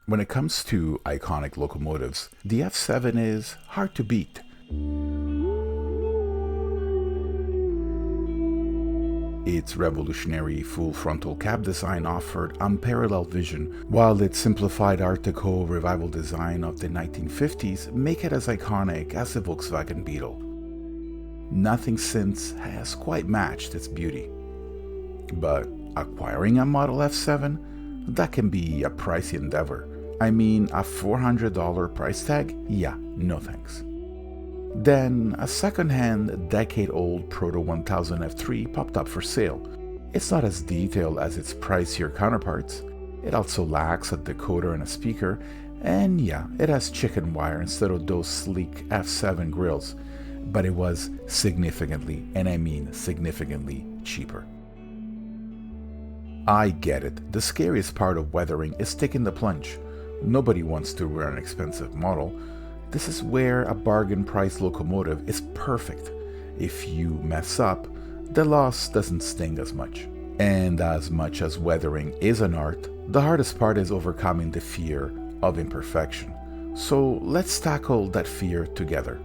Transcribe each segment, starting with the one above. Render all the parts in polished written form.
When it comes to iconic locomotives, the F7 is hard to beat. Its revolutionary full frontal cab design offered unparalleled vision, while its simplified Art Deco revival design of the 1950s make it as iconic as the Volkswagen Beetle. Nothing since has quite matched its beauty. But acquiring a Model F7? That can be a pricey endeavor. I mean, a $400 price tag? Yeah, no thanks. Then, a second-hand, decade-old Proto 1000 F3 popped up for sale. It's not as detailed as its pricier counterparts. It also lacks a decoder and a speaker, and yeah, it has chicken wire instead of those sleek F7 grills, but it was significantly, and I mean significantly, cheaper. I get it, the scariest part of weathering is taking the plunge. Nobody wants to wear an expensive model. This is where a bargain price locomotive is perfect. If you mess up, the loss doesn't sting as much. And as much as weathering is an art, the hardest part is overcoming the fear of imperfection. So let's tackle that fear together.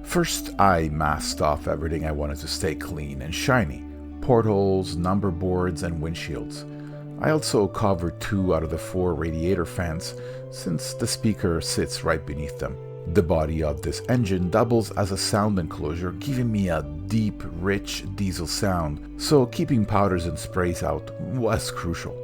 First, I masked off everything I wanted to stay clean and shiny. Portholes, number boards, and windshields. I also covered 2 out of the 4 radiator fans, since the speaker sits right beneath them. The body of this engine doubles as a sound enclosure, giving me a deep, rich diesel sound, so keeping powders and sprays out was crucial.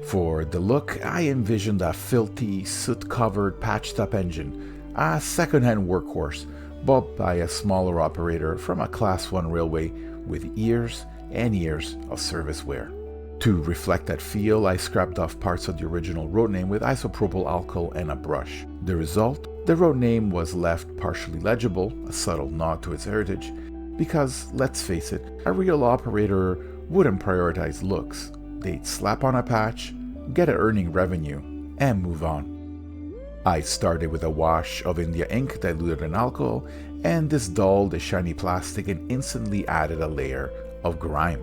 For the look, I envisioned a filthy, soot-covered, patched-up engine, a second-hand workhorse, bought by a smaller operator from a Class 1 railway with years and years of service wear. To reflect that feel, I scrapped off parts of the original road name with isopropyl alcohol and a brush. The result? The road name was left partially legible, a subtle nod to its heritage, because, let's face it, a real operator wouldn't prioritize looks. They'd slap on a patch, get an earning revenue, and move on. I started with a wash of India ink diluted in alcohol, and this dulled the shiny plastic and instantly added a layer of grime.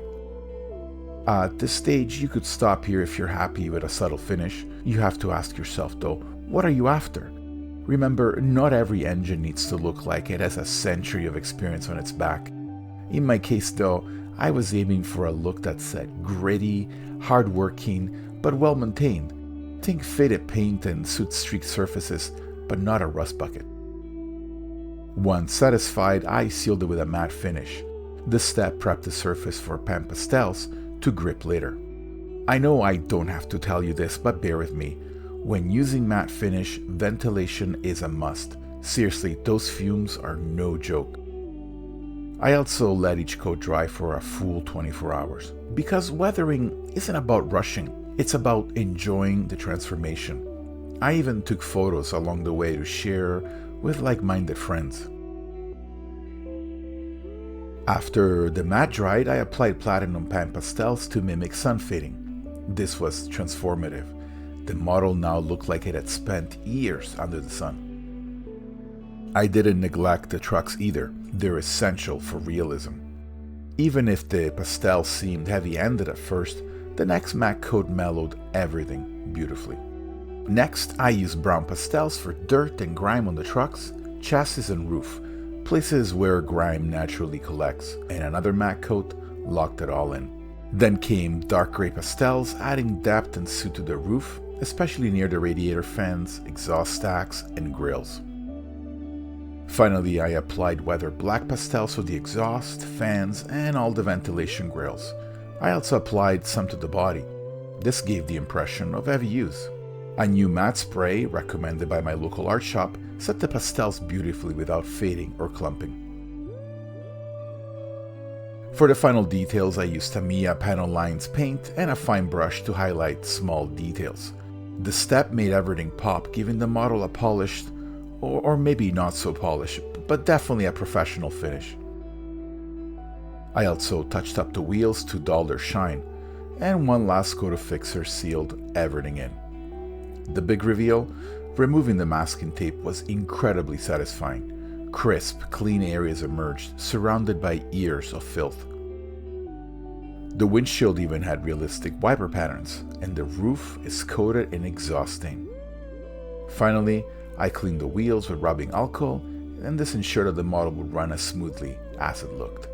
At this stage, you could stop here if you're happy with a subtle finish. You have to ask yourself though, what are you after? Remember, not every engine needs to look like it has a century of experience on its back. In my case though, I was aiming for a look that said gritty, hard-working, but well-maintained. Think faded paint and soot-streaked surfaces, but not a rust bucket. Once satisfied, I sealed it with a matte finish. This step prepped the surface for pan pastels to grip later. I know I don't have to tell you this, but bear with me. When using matte finish, ventilation is a must. Seriously, those fumes are no joke. I also let each coat dry for a full 24 hours, because weathering isn't about rushing, it's about enjoying the transformation. I even took photos along the way to share with like-minded friends. After the matte dried, I applied platinum pan pastels to mimic sun fading. This was transformative. The model now looked like it had spent years under the sun. I didn't neglect the trucks either. They're essential for realism. Even if the pastel seemed heavy-handed at first, the next matte coat mellowed everything beautifully. Next, I used brown pastels for dirt and grime on the trucks, chassis and roof, places where grime naturally collects, and another matte coat locked it all in. Then came dark gray pastels, adding depth and soot to the roof, especially near the radiator fans, exhaust stacks, and grills. Finally, I applied weathered black pastels for the exhaust, fans, and all the ventilation grills. I also applied some to the body. This gave the impression of heavy use. A new matte spray, recommended by my local art shop, set the pastels beautifully without fading or clumping. For the final details, I used Tamiya panel lines paint and a fine brush to highlight small details. The step made everything pop, giving the model a polished, or maybe not so polished, but definitely a professional finish. I also touched up the wheels to dull their shine, and one last coat of fixer sealed everything in. The big reveal? Removing the masking tape was incredibly satisfying. Crisp, clean areas emerged, surrounded by years of filth. The windshield even had realistic wiper patterns, and the roof is coated in exhaust stain. Finally, I cleaned the wheels with rubbing alcohol, and this ensured that the model would run as smoothly as it looked.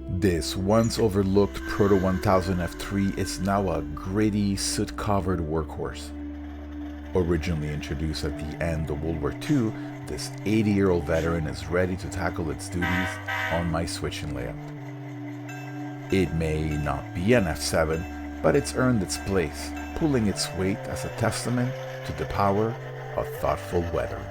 This once overlooked Proto 1000 F3 is now a gritty, soot-covered workhorse. Originally introduced at the end of World War II, this 80-year-old veteran is ready to tackle its duties on my switching layout. It may not be an F7, but it's earned its place, pulling its weight as a testament to the power of thoughtful weathering.